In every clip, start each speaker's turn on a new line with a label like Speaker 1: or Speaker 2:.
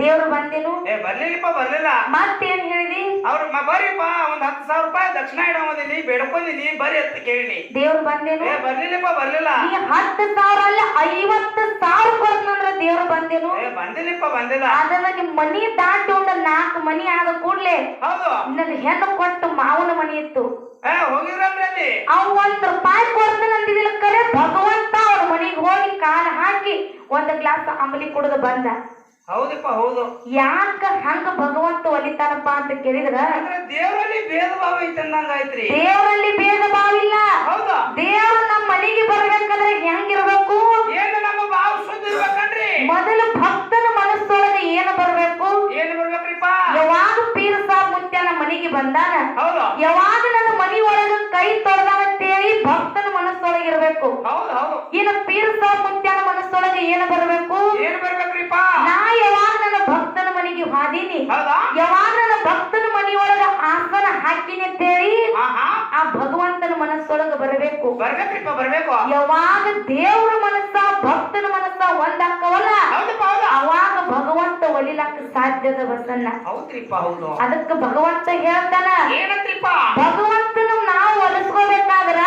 Speaker 1: ದೇವ್ರು ಬಂದೇನು
Speaker 2: ಬರ್ಲಿಲ್ಲ
Speaker 1: ಮತ್ತೇನ್ ಹೇಳಿದಿ
Speaker 2: ಅವ್ರ ಬರ್ರಿಪ್ಪ ಒಂದ್ 10,000 ರೂಪಾಯಿ ದಕ್ಷಿಣ ಇಡೋದಿನಿ ಬೇಡ್ಕೊಂಡಿನಿ ಬರ್ರಿ ಅಂತ ಕೇಳಿನಿ
Speaker 1: ದೇವ್ರು ಬಂದೇನು
Speaker 2: ಬರ್ಲಿಲ್ಲ
Speaker 1: ನೀ 10,000 ಅಲ್ಲ 50,000 ಕೊಡ್ತಂದ್ರ ದೇವ್ರು ಬಂದೇನು
Speaker 2: ಬಂದಿಲ್ಲ
Speaker 1: ಅದನ್ನ ನಿಮ್ ಮನಿ ದಾಟಿ ಒಂದು 4 ಮನಿ ಆದ ಕೂಡ್ಲೆ
Speaker 2: ಹೌದು
Speaker 1: ನನ್ನ ಹೆಣ್ಣು ಕೊಟ್ಟು ಮಾವನ ಮನಿ ಇತ್ತು
Speaker 2: ಹೋಗಿದ್ರಲ್ರಿ ಅಲ್ಲಿ
Speaker 1: ಅವ್ ₹1 ಕೊಡ್ತಾನ ಅಂದಿದಿಲ್ಲ ಕರೆ ಭಗವಂತ ಅವ್ರ ಮನಿಗೆ ಹೋಗಿ ಕಾಲ ಹಾಕಿ 1 ಗ್ಲಾಸ್ ಅಂಬಲಿ ಕುಡಿದು ಬಂದ
Speaker 2: ಹೌದಪ್ಪ ಹೌದು
Speaker 1: ಯಾಕ ಹಂಗ ಭಗವಂತ ಒಲಿತಾನಪ್ಪ ಅಂತ ಕೇಳಿದ್ರ
Speaker 2: ದೇವರಲ್ಲಿ ಭೇದ ಭಾವ ಐತಂದಂಗ ಆಯ್ತ್ರಿ
Speaker 1: ದೇವರಲ್ಲಿ ಭೇದ ಭಾವ ಇಲ್ಲ
Speaker 2: ಹೌದಾ
Speaker 1: ದೇವ್ರು ನಮ್ಮ ಮನೆಗೆ ಬರ್ಬೇಕಾದ್ರೆ ಹೆಂಗಿರ್ಬೇಕು
Speaker 2: ಏನು ನಮ್ಮ ಭಾವ ಶುದ್ಧ ಇರ್ಬೇಕನ್ರಿ
Speaker 1: ಮೊದಲು ಭಕ್ತನ ಮನಸ್ಸೊಳಗೆ ಏನು ಬರ್ಬೇಕ್ರಿಪ್ಪ ಯಾವಾಗ ಪೀರ ಸಾಬ್ ಮುತ್ಯನ ಮನೆಗೆ ಬಂದಾನ ಯಾವಾಗ ನನ್ನ ಮನಿ ಒಳಗ ಕೈ ತೊಳೆದಾನ ಅಂತೇಳಿ ಭಕ್ತನ ಮನಸ್ಸೊಳಗಿರ್ಬೇಕು ಇನ್ನು ಪೀರ ಸಾಬ್ ಮುತ್ಯನ ಮನಸ್ಸೊಳಗೆ ಏನು ಬರ್ಬೇಕು ನಾ ಯಾವಾಗ ನನ್ನ ಭಕ್ತನ ಮನೆಗೆ ಹಾದೀನಿ ಯಾವಾಗ ನನ್ನ ಭಕ್ತನ ಮನೆಯೊಳಗ ಆಸನ ಹಾಕಿನಿ ಅಂತೇಳಿ ಆ ಭಗವಂತನ ಮನಸ್ಸೊಳಗ ಬರಬೇಕು ಯಾವಾಗ ದೇವ್ರ ಮನಸ್ಸ ಭಕ್ತನ ಮನಸ್ಸ ಒಂದಾಕವಲ್ಲ ಅವಾಗ ಭಗವಂತ ಒಲಿಲಕ್ಕ ಸಾಧ್ಯದ ಬಸನ್ನ ಅದಕ್ಕೆ ಭಗವಂತ ಹೇಳ್ತಾನ ಭಗವಂತನ ನಾವು ಒಲಿಸ್ಕೋಬೇಕಾದ್ರ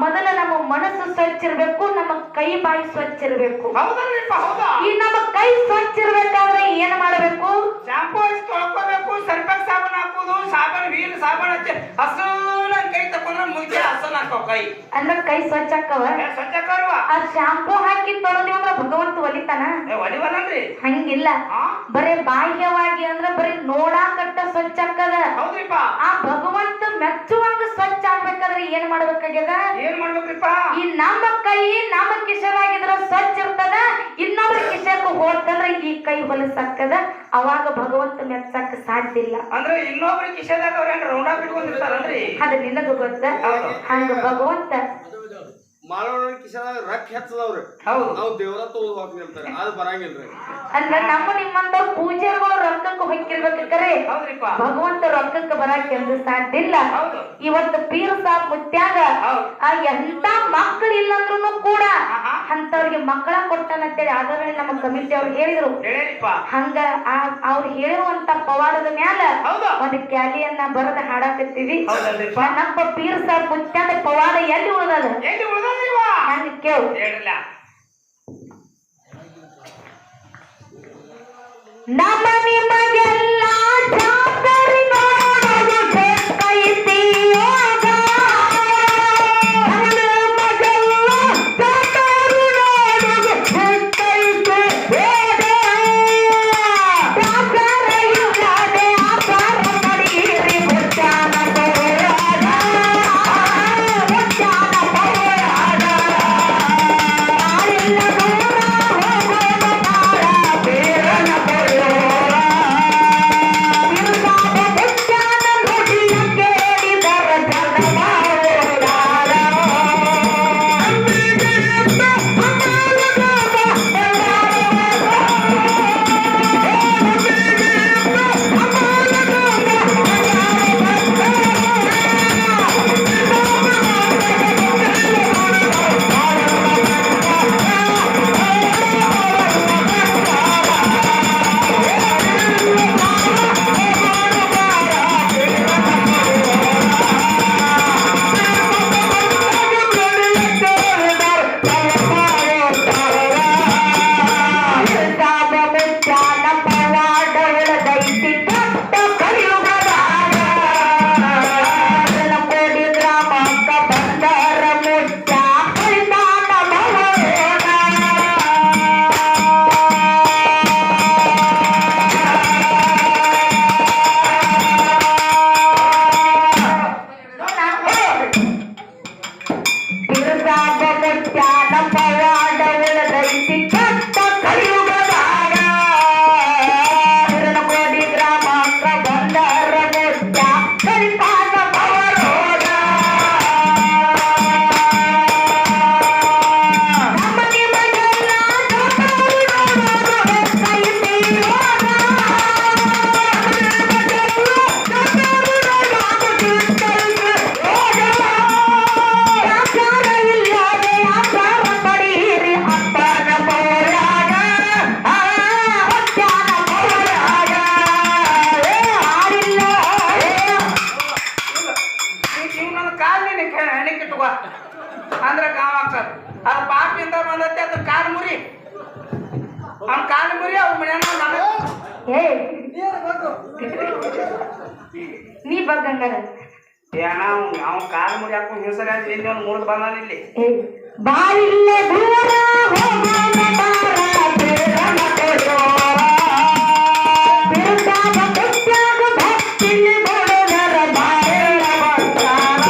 Speaker 1: ಮೊದಲ ನಮ್ಮ ಮನಸ್ಸು ಸ್ವಚ್ಛ ಇರ್ಬೇಕು ನಮ್ಮ ಕೈ ಬಾಯಿ ಸ್ವಚ್ಛ ಇರ್ಬೇಕು ಈ ನಮ್ಮ ಕೈ ಸ್ವಚ್ಛ ಇರ್ಬೇಕಾದ್ರೆ ಏನ್ ಮಾಡಬೇಕು
Speaker 2: ಶಾಂಪೂ ಹಚ್ಚಿ ತೊಳ್ಕೋಬೇಕು ಸರ್ಫೆಕ್ಸ್ ಸಾಬೂನ್ ಹಾಕೋದು ಸಾಬೂನ್ ಹಚ್ಚಿ ಹಸನ ಕೈ ತಕೊಂಡ್ರೆ ಮುಗಿಸಿ ಹಸನ ಹಾಕೋ ಕೈ
Speaker 1: ಅಂದ್ರೆ ಕೈ ಸ್ವಚ್ಛ ಹಾಕವ ಆ ಶಾಂಪೂ ಹಾಕಿ ತೊಳೆದಿವ ಅಂದ್ರ ಭಗವಂತ ಒಲಿತಾನ
Speaker 2: ಒಲಿವಲ್ಲನ್ರಿ
Speaker 1: ಹಂಗಿಲ್ಲ ಬರೇ ಬಾಹ್ಯವಾಗಿ ಅಂದ್ರ ಬರೀ ನೋಡಾಕಟ್ಟ ಸ್ವಚ್ಛ ಹಾಕದ ಆ ಭಗವಂತ ಮೆಚ್ಚುವಂಗ ಸ್ವಚ್ಛ ಆಗ್ಬೇಕಾದ್ರೆ ಏನ್ ಮಾಡ್ಬೇಕಾಗ್ಯದ ಈ ನಮ್ಮ ಕೈ ನಮ್ಮ ಕಿಶನಾಗಿದ್ರ ಸ್ವಚ್ಛ ಇರ್ತದ ಇನ್ನೊಬ್ರ ಕಿಶಕ್ ಹೋಗ್ತಂದ್ರ ಈ ಕೈ ಹೊಲಸಾಕದ ಅವಾಗ ಭಗವಂತ ಮೆಚ್ಚಕ್ ಸಾಧ್ಯ ಇಲ್ಲ
Speaker 2: ಅಂದ್ರೆ ಇನ್ನೊಬ್ರ ಕಿಶದಾಗ ಅವ್ರ ರೌಂಡ್ ಬಿಟ್ಕೊಂಡಿರ್ತಾರಲ್ರಿ
Speaker 1: ಅದು ನಿನಗ ಗೊತ್ತ ಹಂಗ ಭಗವಂತ
Speaker 3: ಮಾಡೋಣ ಕಿಶದಾಗ ರೊಕ್ಕ ಹೆಚ್ಚದವ್ರಿ ನಾವು ದೇವರ ತೋದು ಹೋಗ್ತಿರ್ತಾರೆ ಅದು ಬರಂಗಿಲ್ರಿ
Speaker 1: ಅಂದ್ರ ನಮ್ಮ ನಿಮ್ಮಂತ ಪೂಜಾರಿಗಳು ರೊಕ್ಕಕ್ಕೆ ಹೊಕ್ಕಿರ್ಬೇಕಾರೆ ಭಗವಂತ ರೊಕ್ಕಕ್ಕೆ ಬರಕ್ ಎಂದು ಸಾಧ್ಯ ಇಲ್ಲ ಇವತ್ತು ಪೀರ ಸಾಬ್ ಮುತ್ಯಾಗ ಆ ಎಂತ ಮಕ್ಕಳು ಇಲ್ಲಂದ್ರೂ ಕೂಡ ಅಂತವ್ರಿಗೆ ಮಕ್ಕಳ ಕೊಟ್ಟನಂತೇಳಿ ಆಗಲೇ ನಮ್ಮ ಕಮಿಟಿ ಅವ್ರು ಹೇಳಿದ್ರು ಹಂಗ ಅವ್ರು ಹೇಳಿರುವಂತ ಪವಾಡದ ಮ್ಯಾಲ ಒಂದು ಕ್ಯಾಲಿಯನ್ನ ಬರದ ಹಾಡಾಕತ್ತೀವಿ ನಮ್ಮ ಪೀರ ಸಾಬ್ ಮುತ್ಯಾದ ಪವಾಡ ಎಲ್ಲಿ ಉಳಿದದ ಹಂಗ ಕೇಳು ನಮ್ಮ ನಿಮಗೆಲ್ಲ ಜಾತರಿ ನೋಡಲು ಬೇಕೈತಿ ಯೋಗ ನಮಗೆಲ್ಲ ಜಾತರಿ ನೋಡಲು ಬೇಕೈತಿ ಯೋಗ ಜಾತರ ಇಲ್ಲದೆ ಆಕಾರ ಪಡೀರಿ ಮುಚ್ಚಾನ ಪೌರಾಡ ಮುಚ್ಚಾನ ಪೌರಾಡ ನಾಳೆಲ್ಲ ದೂರ ಹೋಗೋಣ ಬೇರನ ಪೌರಾಡ ಏ ನೀ ಬಗ್ಗಂಗಾರ
Speaker 2: ಏನ ಅವ್ ಕಾಲು ಮುಡಿ ಹಾಕೊಂಡು ಹಿಂಸರಿ ಅಂತ ಇಲ್ಲಿ ಒಂದು ಮೂರ್ದು ಬಂದಾನ ಇಲ್ಲಿ
Speaker 1: ಏ ಬಾಯಿಲ್ಲ ದೂರ ಹೋಗೋಣ ಬಾರ ಬೇಡನ ಕೊಡೋರ ಬಿರುಗಾದ ಕುಟ್ಯಾಗ ಭಕ್ತಿಲಿ ಬಡದರ ಬಾಯಿಲ್ಲ ಬಂದಾರ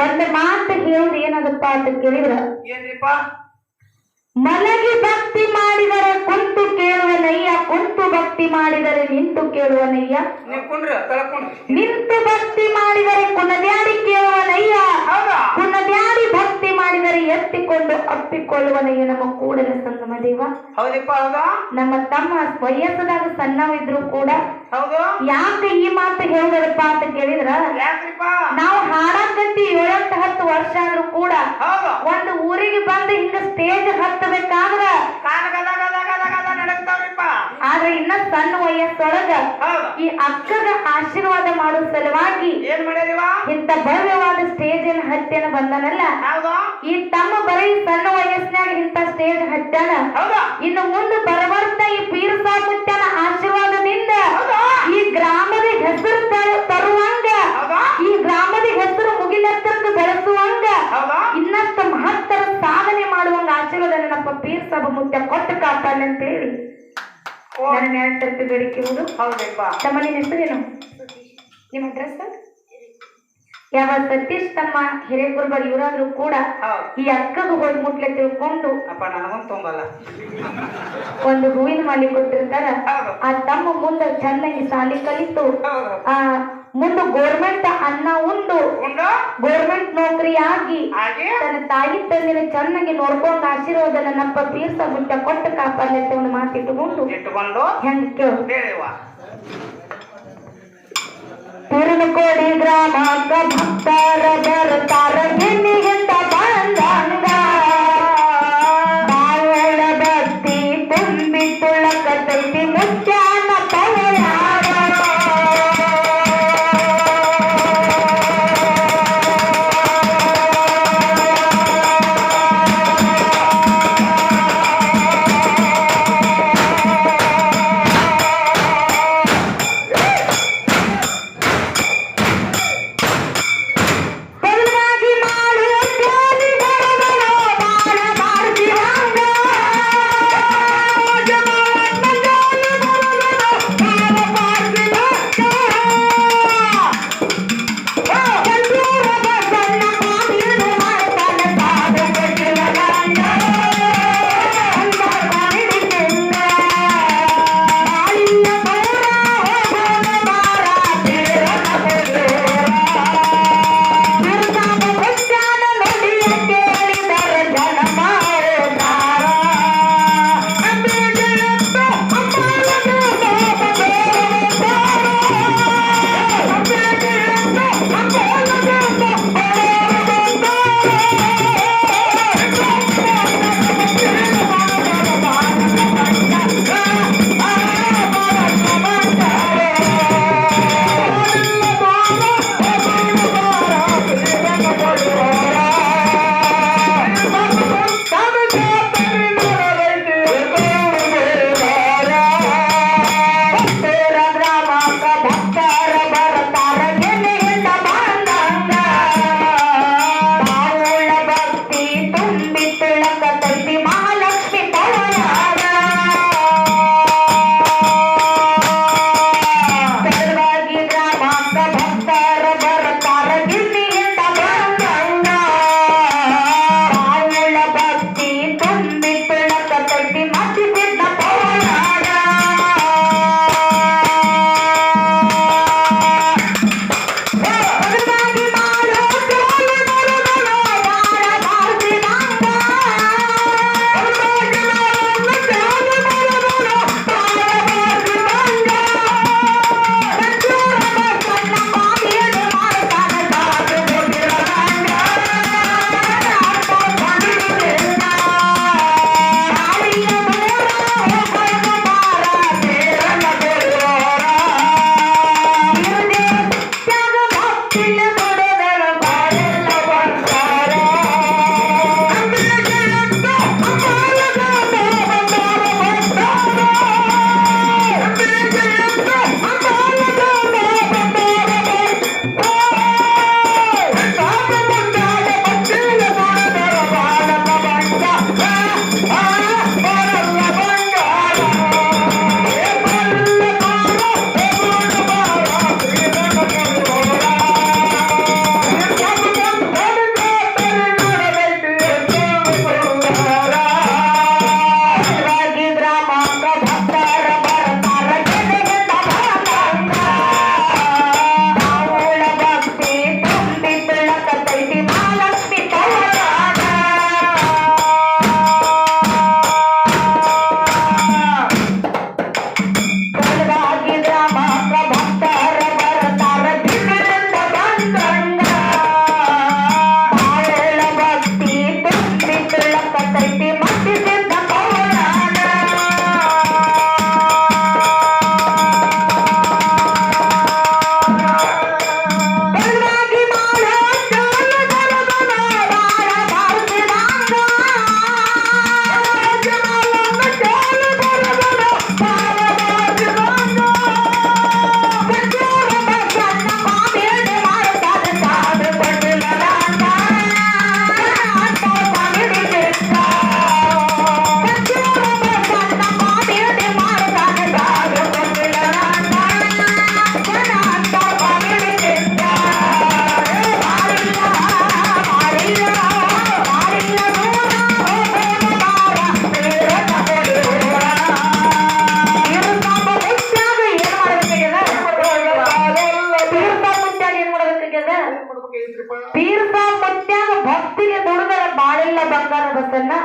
Speaker 1: ಒಂದು ಮಾತು ಹೇಳುದು ಏನದಪ್ಪ ಅಂತ ಕೇಳಿದ್ರ
Speaker 2: ಏನ್ರಿಪ್ಪ
Speaker 1: ಮಲಗಿ ಭಕ್ತಿ ಮಾಡಿದರೆ ಕುಂತು ಕೇಳುವನಯ್ಯ ಕುಂತು ಭಕ್ತಿ ಮಾಡಿದರೆ ನಿಂತು ಕೇಳುವನಯ್ಯ
Speaker 2: ನೀವು ಕುಂಡ್ರಿ ತಳಕೊಂಡ್ರಿ
Speaker 1: ನಿಂತು ಭಕ್ತಿ ಮಾಡಿದರೆ ಕುನದ್ಯಾಡಿ ಕೇಳುವನಯ್ಯ
Speaker 2: ಹೌದಾ
Speaker 1: ಕುನದ್ಯಾಡಿ ಭಕ್ತಿ ಮಾಡಿದರೆ ಎತ್ತಿಕೊಂಡು ಅಪ್ಪಿಕೊಳ್ಳುವನಯ್ಯ ನಮ್ಮ ಕೂಡಲ ಸಂಗಮ ದೇವ
Speaker 2: ಹೌದಪ್ಪ ಹೌದಾ
Speaker 1: ನಮ್ಮ ತಮ್ಮ ವಯಸ್ಸದಾಗ ಸಣ್ಣವಿದ್ರು ಕೂಡ
Speaker 2: ಹೌದು
Speaker 1: ಯಾಕೆ ಈ ಮಾತು ಹೇಳುದಪ್ಪ ಅಂತ ಕೇಳಿದ್ರ
Speaker 2: ಯಾಕ್ರಿಪ್ಪ
Speaker 1: ನಾವು ಹಾಡಕಂತಿ 7-10 ವರ್ಷ ಆದ್ರೂ ಕೂಡ
Speaker 2: ಹೌದು
Speaker 1: ಒಂದು ಊರಿಗೆ ಬಂದು ಹಿಂಗ ಸ್ಟೇಜ್ ಹತ್ತಬೇಕಾದ್ರ
Speaker 2: ಕಾಲ ಗದ ಗದ ಗದ ಗದ ನಡಕ್ತಾವ್ರಿಪ್ಪ
Speaker 1: ಆದ್ರೆ ಇನ್ನ ಸಣ್ಣ ವಯಸ್ಸೊಳಗ
Speaker 2: ಹೌದು
Speaker 1: ಈ ಅಕ್ಕಗ ಆಶೀರ್ವಾದ ಮಾಡೋ ಸಲುವಾಗಿ
Speaker 2: ಏನ್ ಮಾಡ್ಯಾರಿವ
Speaker 1: ಇಂತ ಭವ್ಯವಾದ ಸ್ಟೇಜ್ ಏನ್ ಹತ್ಯನ ಬಂದನಲ್ಲ
Speaker 2: ಹೌದು
Speaker 1: ಈ ತಮ್ಮ ಬರೀ ಸಣ್ಣ ವಯಸ್ಸಿನಾಗ ಇಂತ ಸ್ಟೇಜ್ ಹತ್ಯಾನ
Speaker 2: ಹೌದಾ
Speaker 1: ಇನ್ನು ಮುಂದೆ ಬರಬರ್ತ ಈ ಪೀರ ಸಾಮುತ್ಯನ ಆಶೀರ್ವಾದದಿಂದ
Speaker 2: ಹೌದಾ
Speaker 1: ಈ ಗ್ರಾಮದ ಹೆಸರು ತರುವಂಗ
Speaker 2: ಹೌದಾ
Speaker 1: ಈ ಗ್ರಾಮದ ಹೆಸರು ಮುಗಿಲೆತ್ತರಕ್ಕೆ ಬೆಳೆಸುವಂಗ
Speaker 2: ಹೌದಾ
Speaker 1: ಇನ್ನಷ್ಟು ಮಹತ್ತರ ಸಾಧನೆ ಮಾಡುವಂಗ ಆಶೀರ್ವಾದ ನನ್ನಪ್ಪ ಪೀರ್ ಸಾಬ ಮುತ್ಯ ಕೊಟ್ಟು ಕಾಪಾಡ ಅಂತ ಹೇಳಿ ನನ್ನ ನ್ಯಾಯತರ್ಕ ಬೇಡಿಕೆಯುವುದು
Speaker 2: ಹೌದಪ್ಪ
Speaker 1: ತಮ್ಮ ನಿನ್ನ ಹೆಸರೇನು ನಿಮ್ಮ ಅಡ್ರೆಸ್ ಯಾವ ಸತೀಶ್ ತಮ್ಮ ಹಿರೇಗುರುಬರ್ ಇವರಾದ್ರೂ ಕೂಡ
Speaker 2: ಹೌದು
Speaker 1: ಈ ಅಕ್ಕಗ ಹೋಗಿ ಮುಟ್ಲೆ ತಿಳ್ಕೊಂಡು
Speaker 2: ಅಪ್ಪ ನನಗೊಂದು ತೊಂಬಲ್ಲ
Speaker 1: ಒಂದು ಹೂವಿನ ಮಾಲಿ ಕೊಟ್ಟಿರ್ತಾರ
Speaker 2: ಹೌದು
Speaker 1: ಆ ತಮ್ಮ ಮುಂದೆ ಚೆನ್ನಾಗಿ ಸಾಲಿ ಕಲಿತು
Speaker 2: ಹೌದು
Speaker 1: ಆ ಮುಂದೆ ಗೋರ್ಮೆಂಟ್ ಅನ್ನ ಉಂಡು
Speaker 2: ಉಂಡು
Speaker 1: ಗೋರ್ಮೆಂಟ್ ನೌಕರಿ ಆಗಿ
Speaker 2: ಹಾಗೆ
Speaker 1: ತನ್ನ ತಾಯಿ ತಂದಿನ ಚೆನ್ನಾಗಿ ನೋಡ್ಕೊಂಡ್ ಆಶೀರ್ವಾದ ನನ್ನಪ್ಪ ಪೀರ್ಸ ಮುಟ್ಟ ಕೊಟ್ಟು ಕಾಪಾಡತ್ತೆ ಒಂದು ಮಾತಿಟ್ಟುಕೊಂಡು
Speaker 2: ಇಟ್ಟುಕೊಂಡು
Speaker 1: ಹೆಂಗ್ ಕೇಳು
Speaker 2: ಹೇಳಿವ
Speaker 1: ಪೂರ್ಣಕೋಡಿ ಗ್ರಾಮಕ್ಕ ಭಕ್ತರ ಬರ್ತಾರ ಗಿನ್ನಿಗಿಂತ ಬಂದಂಗ ಬಾವಳ ಭಕ್ತಿ ತುಂಬಿ ತುಳಕತೈತಿ ಮುತ್ಯಾನ ತಲೆಯಾಗ ಬದಲಾಗಿ ಮಾಡುವ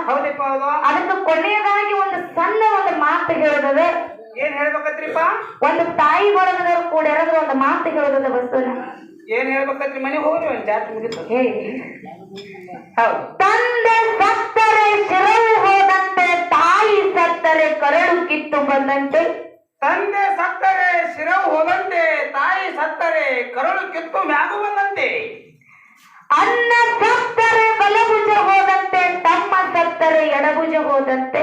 Speaker 2: ಹೌದಪ್ಪ ಹೌದು.
Speaker 1: ಅದಕ್ಕೆ ಕೊನೆಯದಾಗಿ ಒಂದು ಸಣ್ಣ ಒಂದು ಮಾತು ಹೇಳೋದದ.
Speaker 2: ಏನ್ ಹೇಳ್ಬೇಕತ್ರಿಪ್ಪ?
Speaker 1: ಒಂದು ತಾಯಿ ಬಳಗದವ್ರು ಕೂಡ ಯಾರಾದ್ರೂ ಒಂದು ಮಾತು ಹೇಳೋದದ ಬಸ್ಸನ.
Speaker 2: ಏನ್ ಹೇಳ್ಬೇಕತ್ರಿ? ಮನೆ ಹೋಗ್ರಿ ಒಂದ್ ಜಾತ್ರೆ ಮುಗಿತು.
Speaker 1: ಹೇ
Speaker 2: ಹೌದು.
Speaker 1: ತಂದೆ ಸತ್ತರೆ ಶಿರವು ಹೋದಂತೆ, ತಾಯಿ ಸತ್ತರೆ ಕರಳು ಕಿತ್ತು ಬಂದಂತೆ.
Speaker 2: ತಂದೆ ಸತ್ತರೆ ಶಿರವು ಹೋದಂತೆ, ತಾಯಿ ಸತ್ತರೆ ಕರಳು ಕಿತ್ತು ಮ್ಯಾಗು ಬಂದಂತೆ.
Speaker 1: ಅನ್ನ ಸತ್ತರೆ ಬಲಭುಜ ಹೋದಂತೆ, ತಮ್ಮ ಸತ್ತರೆ ಎಡಭುಜ ಹೋದಂತೆ.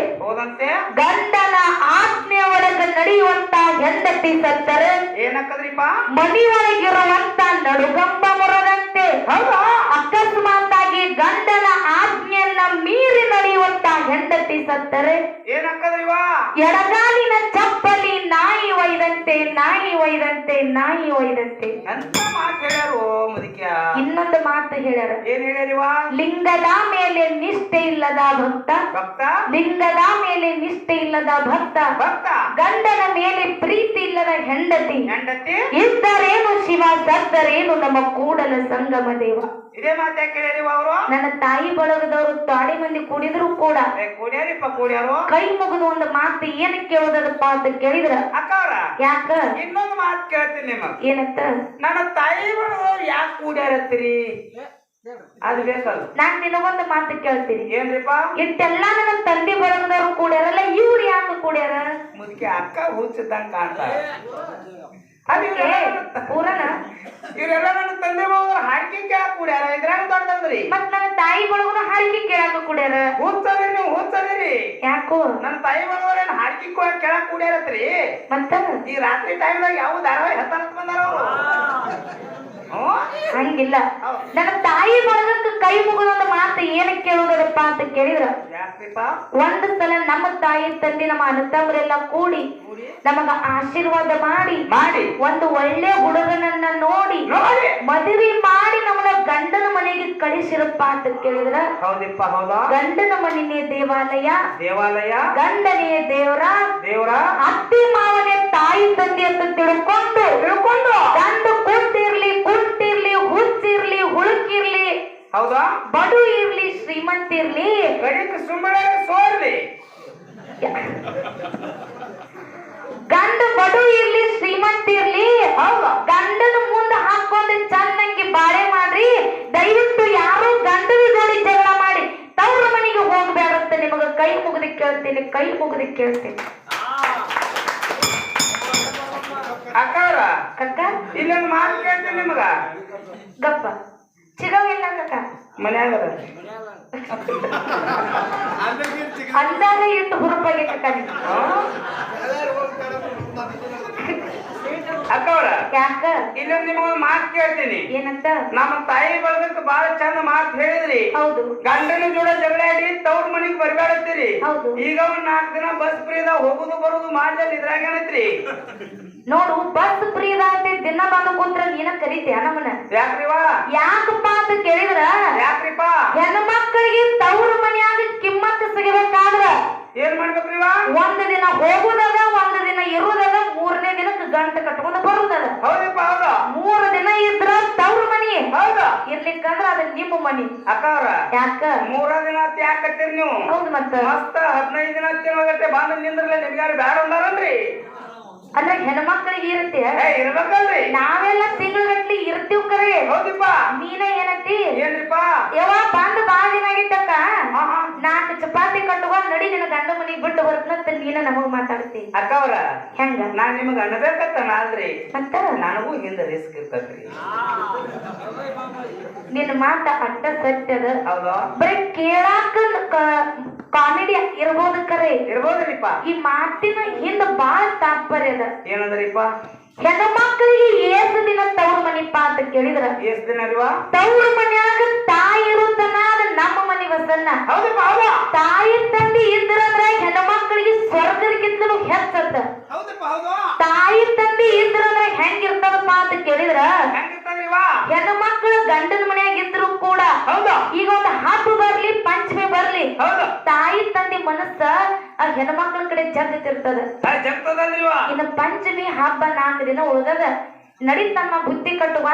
Speaker 1: ಗಂಡನ ಆಜ್ಞೆ ಒಳಗೆ ನಡೆಯುವಂತ ಹೆಂಡತಿ ಸತ್ತರೆ
Speaker 2: ಏನಕ್ಕದ್ರಿಪ್ಪ?
Speaker 1: ಮನೆಯೊಳಗಿರುವಂತ ನಡುಗಂಬ ಮುರದಂತೆ.
Speaker 2: ಹೌದಾ?
Speaker 1: ಅಕಸ್ಮಾತ್ ಆಗಿ ಗಂಡನ ಆಜ್ಞೆಯನ್ನ ಮೀರಿ ನಡೆಯುವಂತ ಹೆಂಡತಿ ಸತ್ತರೆ
Speaker 2: ಏನಕ್ಕದ್ರಿವಾ?
Speaker 1: ಎಡಗಾಲಿನ ಚಪ್ಪಲಿ ನಾಯಿ ಒಯ್ದಂತೆ, ನಾಯಿ ಒಯ್ದಂತೆ, ನಾಯಿ ಒಯ್ದಂತೆ
Speaker 2: ಅಂತ ಮಾತು ಹೇಳ್ಯಾರು ಮುದಿಕ್ಯ.
Speaker 1: ಇನ್ನೊಂದು ಮಾತು ಹೇಳ್ಯಾರ.
Speaker 2: ಏನ್ ಹೇಳ್ಯಾರಿವಾ?
Speaker 1: ಲಿಂಗದ ಮೇಲೆ ನಿಷ್ಠೆ ಇಲ್ಲದ ಭಕ್ತ,
Speaker 2: ಭಕ್ತ
Speaker 1: ಲಿಂಗದ ಮೇಲೆ ನಿಷ್ಠೆ ಇಲ್ಲದ ಭಕ್ತ,
Speaker 2: ಭಕ್ತ
Speaker 1: ಗಂಡನ ಮೇಲೆ ಪ್ರೀತಿ ಇಲ್ಲದ ಹೆಂಡತಿ,
Speaker 2: ಹೆಂಡತಿ
Speaker 1: ಇದ್ದರೇನು ಶಿವ, ಸದ್ದರೇನು ನಮ್ಮ ಕೂಡಲ ಸಂಗಮ ದೇವ.
Speaker 2: ಇದೇ ಮಾತು ಯಾಕೆ ಹೇಳ್ಯಾರಿವಾ ಅವರು?
Speaker 1: ನನ್ನ ತಾಯಿ ಬಳಗದವರು ತಾಡಿ ಮಂದಿ ಕೂಡಿದ್ರು ಕೂಡ
Speaker 2: ಕೂಡ್ಯಾರಿಪ್ಪ ಕೂಡ್ಯಾರು.
Speaker 1: ಕೈ ಮುಗಿದು ಒಂದು ಮಾತು ಏನ್ ಕೇಳೋದಪ್ಪ ಅಂತ ಕೇಳಿದ್ರ,
Speaker 2: ಅಕ್ಕವ್ರ
Speaker 1: ಯಾಕ
Speaker 2: ಇನ್ನೊಂದು ಮಾತು ಕೇಳ್ತೀನಿ ನಿಮಗ್.
Speaker 1: ಏನಂತ?
Speaker 2: ನನ್ನ ತಾಯಿ ಬಳಗದವ್ರು ಯಾಕೆ ಕೂಡ್ಯಾರತ್ತೀರಿ? ಅದು ಬೇಕಲ್ಲ.
Speaker 1: ನಾನ್ ನಿನಗೊಂದು ಮಾತು ಕೇಳ್ತೀನಿ.
Speaker 2: ಏನ್ರಿಪ್ಪ?
Speaker 1: ಇಷ್ಟೆಲ್ಲ ನನ್ನ ತಂದೆ ಬಳಗದವ್ರು ಕೂಡ್ಯಾರಲ್ಲ, ಇವ್ರು ಯಾಕೆ ಕೂಡ್ಯಾರ?
Speaker 2: ಮುದುಕಿ ಅಕ್ಕ ಹುಚ್ಚಿದ್ದಂಗ ಕಾಣ್ತಾರ.
Speaker 1: ಪೂರನ
Speaker 2: ಇವರೆಲ್ಲ ನನ್ನ ತಂದೆ ಬಳಗ ಹಾಡಿಕೆ ಕೇಳಕ್ ಕೂಡ್ಯಾರ. ಇದ್ರಾಗ ದೊಡ್ಡದ್ರಿ.
Speaker 1: ಮತ್ ನನ್ನ ತಾಯಿ ಬಳಗನ ಹಾಡಿಕೆ ಕೇಳಾಕ ಕೂಡ್ಯಾರ.
Speaker 2: ಹುಚ್ಚದ್ರಿ ನೀವು, ಹುಚ್ಚದಿರಿ.
Speaker 1: ಯಾಕೋ
Speaker 2: ನನ್ನ ತಾಯಿ ಬಳಗವ್ರೇನ್ ಹಾಡಿಕೆ ಕೇಳಕ್ ಕೂಡ್ಯಾರತ್ರಿ.
Speaker 1: ಮತ್ತ
Speaker 2: ಈ ರಾತ್ರಿ ಟೈಮ್ದಾಗ ಯಾವ ಧಾರಾವಾಹಿ ಹತ್ತಾನತ್ ಬಂದಾರ ಅವರು.
Speaker 1: ಹಂಗಿಲ್ಲ. ನನ್ನ ತಾಯಿ ಬಳಗಕ್ಕೆ ಕೈ ಮುಗಿದೊಂದು ಮಾತು ಏನ್ ಕೇಳುವುದಪ್ಪ ಅಂತ ಕೇಳಿದ್ರ, ಒಂದು ಸಲ ನಮ್ಮ ತಾಯಿ ತಂದೆ ನಮ್ಮ ಅಣ್ಣತಮ್ಮರೆಲ್ಲ ಕೂಡಿ ನಮಗ ಆಶೀರ್ವಾದ ಮಾಡಿ ಒಂದು ಒಳ್ಳೆ ಹುಡುಗನನ್ನ ನೋಡಿ ಮದುವೆ ಮಾಡಿ ನಮ್ಮನ್ನ ಗಂಡನ ಮನೆಗೆ ಕಳಿಸಿರಪ್ಪ ಅಂತ ಕೇಳಿದ್ರ,
Speaker 2: ಹೌದಿಪ್ಪ ಹೌದಾ?
Speaker 1: ಗಂಡನ ಮನೆನೇ ದೇವಾಲಯ,
Speaker 2: ದೇವಾಲಯ
Speaker 1: ಗಂಡನೇ ದೇವರ,
Speaker 2: ದೇವರ
Speaker 1: ಅತ್ತಿ ಮಾವನೇ ತಾಯಿ ತಂದೆ ಅಂತ ತಿಳ್ಕೊಂಡು ಗಂಡ ಕುಂತಿರ್ಲಿ ಕುಂಟಿರ್ಲಿ, ಹುಚ್ಚಿರ್ಲಿ ಹುಳುಕಿರ್ಲಿ,
Speaker 2: ಹೌದಾ,
Speaker 1: ಬಡು ಇರ್ಲಿ ಶ್ರೀಮಂತ ಇರ್ಲಿ,
Speaker 2: ಸುಮ್ಮನೆ ಸೋರ್ಲಿ,
Speaker 1: ಗಂಡ ಬಡು ಇರ್ಲಿ ಶ್ರೀಮಂತ ಇರ್ಲಿ, ಗಂಡನ ಮುಂದೆ ಹಾಕೊಂಡು ಚೆನ್ನಾಗಿ ಬಾಳೆ ಮಾಡ್ರಿ. ದಯವಿಟ್ಟು ಯಾರು ಗಂಡನ ಜೋಡಿ ಜಗಳ ಮಾಡಿ ತವ್ರ ಮನೆಗೆ ಹೋಗ್ಬೇಡಂತ ನಿಮಗ ಕೈ ಮುಗಿದು ಕೇಳ್ತೀನಿ, ಕೈ ಮುಗಿದು ಕೇಳ್ತೀನಿ.
Speaker 2: ಅಕ್ಕವ್ರ
Speaker 1: ಕಕ್ಕ
Speaker 2: ಇಲ್ಲೊಂದು ಮಾತು ಕೇಳ್ತೀನಿ ನಿಮಗ.
Speaker 1: ಗಪ್ಪ ಚಿಗವ್ ಎಲ್ಲ ಕಕ್ಕ
Speaker 2: ಮನ್ಯಾಗ
Speaker 1: ಅಂದಾಗ ಇಟ್ಟು ಹುರುಪಾಗಿ ಕಕ್ಕ.
Speaker 2: ಅಕ್ಕವ್ರ
Speaker 1: ಯಾಕ
Speaker 2: ಇಲ್ಲೊಂದು ನಿಮಗೊಂದು ಮಾತು ಕೇಳ್ತೀನಿ.
Speaker 1: ಏನಂತ?
Speaker 2: ನಮ್ಮ ತಾಯಿ ಬಳಗಕ್ಕೆ ಬಹಳ ಚಂದ ಮಾತು ಹೇಳಿದ್ರಿ.
Speaker 1: ಹೌದು.
Speaker 2: ಗಂಡನ ಜೋಡ ಜಗಳಾಡಿ ತವ್ರ ಮನಿಗ್ ಬರ್ಬೇಡತ್ತೀರಿ.
Speaker 1: ಹೌದು.
Speaker 2: ಈಗ ಒಂದ್ 4 ದಿನ ಬಸ್ ಫ್ರೀದಾಗ ಹೋಗುದು ಬರುದು ಮಾಡ್ಲಿ. ಇದ್ರಾಗ ಏನೈತ್ರಿ
Speaker 1: ನೋಡು, ಬಸ್ ಫ್ರೀ ಇದಾಗ್ತಿ ದಿನ ಬಂದು ಕೂತ್ರ ನೀನ ಕರೀತೀಯ ನಮ್ಮನ್ನ.
Speaker 2: ಯಾಕ್ರಿವಾ?
Speaker 1: ಯಾಕಪ್ಪ ಅಂತ ಕೇಳಿದ್ರ,
Speaker 2: ಯಾಕ್ರಿಪ್ಪ?
Speaker 1: ಹೆಣ್ಣು ಮಕ್ಕಳಿಗೆ ತವ್ರ ಮನ್ಯಾಗ ಕಿಮ್ಮತ್ತು ಸಿಗಬೇಕಾದ್ರ
Speaker 2: ಏನ್ ಮಾಡ್ಬೇಕ್ರಿವಾ?
Speaker 1: ಒಂದು ದಿನ ಹೋಗುದದ, ಒಂದು ದಿನ ಇರುದದ, 3ನೇ ದಿನಕ್ಕೆ ಗಂಟೆ ಕಟ್ಕೊಂಡು ಬರುದದ.
Speaker 2: ಹೌದಪ್ಪ ಹೌದಾ?
Speaker 1: 3 ದಿನ ಇದ್ರ ತವ್ರ ಮನಿ,
Speaker 2: ಹೌದಾ?
Speaker 1: ಇರ್ಲಿಕ್ಕಂದ್ರ ಅದ ನಿಮ್ಮ ಮನಿ.
Speaker 2: ಅಕ್ಕವ್ರ
Speaker 1: ಯಾಕ
Speaker 2: 3 ದಿನ ಯಾಕತ್ತೀರಿ ನೀವು?
Speaker 1: ಹೌದು. ಮತ್ತ
Speaker 2: ಮಸ್ತ 15 ದಿನ ತಿಂಗಳಗಟ್ಟೆ ಬಂದ ನಿಂದ್ರಲ್ಲ ನಿಮ್ಗಾರು ಬ್ಯಾಡ ಅಂದಾರನ್ರಿ.
Speaker 1: ಅಂದ್ರೆ ಹೆಣ್ಮಕ್ಳಿಗೆ ಇರುತ್ತೆ,
Speaker 2: ಇರ್ಬೇಕಲ್ರಿ.
Speaker 1: ನಾವೆಲ್ಲ ತಿಂಗಳಗಟ್ಲಿ ಇರ್ತೀವ್ ಕರೆ.
Speaker 2: ಹೌದಿಪ್ಪ.
Speaker 1: ನೀನ ಏನತ್ತಿ?
Speaker 2: ಏನ್ರಿಪ್ಪ?
Speaker 1: ಯಾವ ಬಂದು ಬಾಳ ದಿನ ಆಗಿತ್ತಕ್ಕ, 4 ಚಪಾತಿ ಕಟ್ಟುವ ನಡಿ ನಿನ್ನ ಗಂಡ ಮನಿಗ್ ಬಿಟ್ಟು ಬರ್ತಂತ ನೀನ ನಮಗ್ ಮಾತಾಡ್ತಿ.
Speaker 2: ಅಕ್ಕವ್ರ
Speaker 1: ಹೆಂಗ?
Speaker 2: ನಾನ್ ನಿಮಗ್ ಅನ್ಬೇಕತ್ತ ಅಲ್ರಿ,
Speaker 1: ಮತ್ತ
Speaker 2: ನನಗೂ ಹಿಂದ ರಿಸ್ಕ್ ಇರ್ತದ್ರಿ.
Speaker 1: ನಿನ್ನ ಮಾತ ಅಟ್ಟ ಸತ್ಯದ.
Speaker 2: ಹೌದಾ?
Speaker 1: ಬರೀ ಕೇಳಾಕ ಕಾಮಿಡಿ ಇರ್ಬೋದು ಕರೆ,
Speaker 2: ಇರ್ಬೋದ್ರಿಪ್ಪ.
Speaker 1: ಈ ಮಾತಿನ ಹಿಂದ ಬಾಳ ತಾತ್ಪರ್ಯ ಅದ.
Speaker 2: ಏನಂದ್ರಿಪ್ಪ?
Speaker 1: ಹೆಣ್ಣು ಮಕ್ಕಳಿಗೆ ಎಷ್ಟು ದಿನ ತವ್ರ ಮನಿಪ್ಪ ಅಂತ ಕೇಳಿದ್ರ,
Speaker 2: ಎಷ್ಟ್ ದಿನ ಅಲ್ವಾ?
Speaker 1: ತವ್ರ ಮನ್ಯಾಗ ತಾಯಿ ಇರುತ್ತನ, ಅದು ನಮ್ಮ ಮನಿ ಬಸನ್ನ.
Speaker 2: ಹೌದಪ್ಪ ಹೌದಾ?
Speaker 1: ತಾಯಿ ತಂದೆ ಇದ್ರಂದ್ರ ಹೆಣ್ಣು ಮಕ್ಕಳಿಗೆ ಸ್ವರ್ಗಕ್ಕಿಂತಲೂ ಹೆಚ್ಚತ್ತ.
Speaker 2: ಹೌದಪ್ಪ ಹೌದಾ?
Speaker 1: ತಾಯಿ ತಂದೆ ಇದ್ರಂದ್ರ ಹೆಂಗಿರ್ತದಪ್ಪ ಅಂತ ಕೇಳಿದ್ರ,
Speaker 2: ಹೆಂಗಿರ್ತದ್ರಿವಾ?
Speaker 1: ಹೆಣ್ಣು ಮಕ್ಕಳು ಗಂಡನ ಮನ್ಯಾಗ ಇದ್ರು ಕೂಡ
Speaker 2: ಹೌದಾ?
Speaker 1: ಈಗ ಒಂದು ಹಬ್ಬ ಬರ್ಲಿ, ಪಂಚಮಿ ಬರ್ಲಿ,
Speaker 2: ಹೌದು,
Speaker 1: ತಾಯಿ ತಂದೆ ಮನಸ್ಸ ಆ ಹೆಣ್ಣು ಮಕ್ಕಳ ಕಡೆ ಜಗ್ತಿರ್ತದ.
Speaker 2: ಜಗ್ತದಲ್ರಿವಾ?
Speaker 1: ಇನ್ನು ಪಂಚಮಿ ಹಬ್ಬ 4 ದಿನ ಉಳ್ದದ. ನಡೀತನ್ನ ಬುದ್ಧಿ ಕಟ್ಟುವ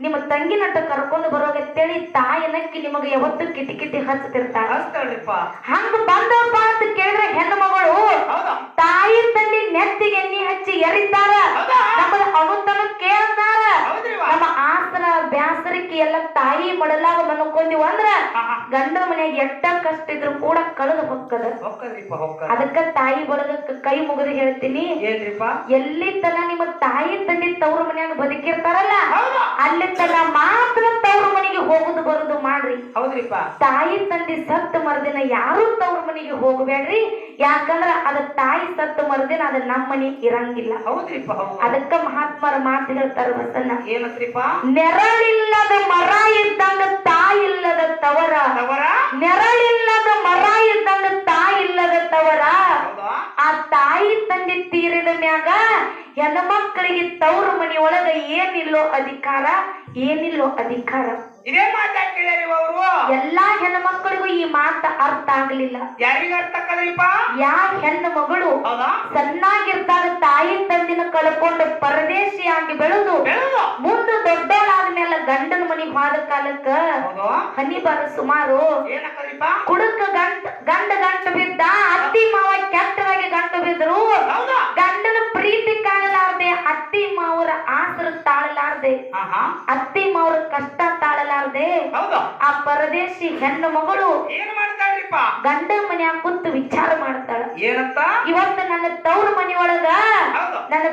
Speaker 1: ನಿಮ್ಮ ತಂಗಿ ನಟ ಕರ್ಕೊಂಡು ಬರೋಗತ್ತೇಳಿ ತಾಯಿನಕ್ಕಿ ನಿಮಗೆ ಯಾವತ್ತು ಕಿಟಿ ಕಿಟಿ ಹಚ್ಚತಿರ್ತಾಳ. ಹಂಗ ಬಂದಪ್ಪ ಅಂತ ಕೇಳಿದ್ರೆ ಹೆಣ್ಣು ಮಗಳು ತಾಯಿ ತಂದಿ ನೆತ್ತಿಗೆ ಎಣ್ಣೆ ಹಚ್ಚಿ ಎರಿತಾರ, ನಮ್ಮದ ಅನುತನ ಕೇಳ್ತಾರ. ನಮ್ಮ ಆಸರ ಬ್ಯಾಸರಿಕೆ ಎಲ್ಲ ತಾಯಿ ಮಡಲಾಗ ಮನ್ಕೊಂಡಿವ್ ಅಂದ್ರ ಗಂಡನ ಮನೆಯಾಗ ಎಷ್ಟ ಕಷ್ಟ ಇದ್ರು ಕೂಡ ಕಳೆದು ಹೊಕ್ಕದ. ಅದಕ್ಕ ತಾಯಿ ಬಳಗಕ್ಕ ಕೈ ಮುಗಿದು ಹೇಳ್ತೀನಿ, ಎಲ್ಲಿ ತನ ನಿಮ್ಮ ತಾಯಿ ತಂದೆ ತವ್ರ ಮನ್ಯಾಗ ಬದುಕಿರ್ತಾರಲ್ಲ ಅಲ್ಲಿ ತನ ಮಾತ್ರ ತವ್ರ ಮನೆಗೆ ಹೋಗುದು ಬರುದು ಮಾಡ್ರಿ. ತಾಯಿ ತಂದೆ ಸತ್ತ ಮರದಿನ ಯಾರು ತವ್ರ ಮನೆಗೆ ಹೋಗಬೇಡ್ರಿ. ಯಾಕಂದ್ರ ಅದ ತಾಯಿ ಸತ್ತ ಮರದಿನ ಅದ ನಮ್ಮ ಮನೆ ಇರಂಗಿಲ್ಲ. ಅದಕ್ಕ ಮಹಾತ್ಮರ ಮಾತು ಹೇಳ್ತಾರ ಬಸನ್ನ, ನೆರಳಿಲ್ಲದ ಮರ ಇದ್ದಂಗ ತಾಯಿಲ್ಲದ ತವರ, ನೆರಳಿಲ್ಲದ ಮರ ಇದ್ದಂಗ ತಾಯಿಲ್ಲದ ತವರ. ಆ ತಾಯಿ ತಂದೆ ತೀರಿದ ಮ್ಯಾಗ ಹೆಣ್ಮಕ್ಳಿಗೆ ತವ್ರ ಮನಿ ಒಳಗ ಏನಿಲ್ಲೋ ಅಧಿಕಾರ, ಏನಿಲ್ಲೋ ಅಧಿಕಾರ.
Speaker 2: ಇದೇ ಮಾತಾಡ್ತಿದ್ದಾರೆ ಅವರು.
Speaker 1: ಎಲ್ಲಾ ಹೆಣ್ಣು ಮಕ್ಕಳಿಗೂ ಈ ಮಾತ ಅರ್ಥ ಆಗ್ಲಿಲ್ಲ.
Speaker 2: ಯಾರಿಗ ಅರ್ಥ ಆಗಲಿಪ್ಪ?
Speaker 1: ಯಾವ ಹೆಣ್ಣು ಮಗಳು ಸಣ್ಣಾಗಿರ್ತಾಗ ತಾಯಿ ತಂದಿನ ಕಳ್ಕೊಂಡು ಪರದೇಶಿಯಾಗಿ ಬೆಳೆದು ಮುಂದೆ ದೊಡ್ಡವಳಾದ್ಮೇಲೆ ಗಂಡನ ಮನಿಗೆ ಹೋದ ಕಾಲಕ್ಕ ಹನಿ ಬರ ಸುಮಾರು ಕುಡುಕ ಗಂಟ ಬಿದ್ದ, ಅತ್ತಿ ಮಾವ ಕೆಟ್ಟದಾಗಿ ಗಂಟು ಬಿದ್ರು, ಗಂಡನ ಪ್ರೀತಿ ಕಾಣಲಾರ್ದೆ, ಅತ್ತಿ ಮಾವರ ಆಸರ ತಾಳಲಾರ್ದೆ, ಅತ್ತಿ ಮಾವರ ಕಷ್ಟ ತಾಳಲಾರ್ದೆ ಆ ಪರದೇಶಿ ಹೆಣ್ಣು ಮಗಳು
Speaker 2: ಏನ್ ಮಾಡ್ತಾಳ್ರಿಪ್ಪ?
Speaker 1: ಗಂಡನ ಮನ್ಯಾಗ ಕುಂತು ವಿಚಾರ ಮಾಡ್ತಾಳ.
Speaker 2: ಏನಂತ?
Speaker 1: ಇವತ್ತು ನನ್ನ ತವ್ರ ಮನೆಯೊಳಗ ನನ್ನ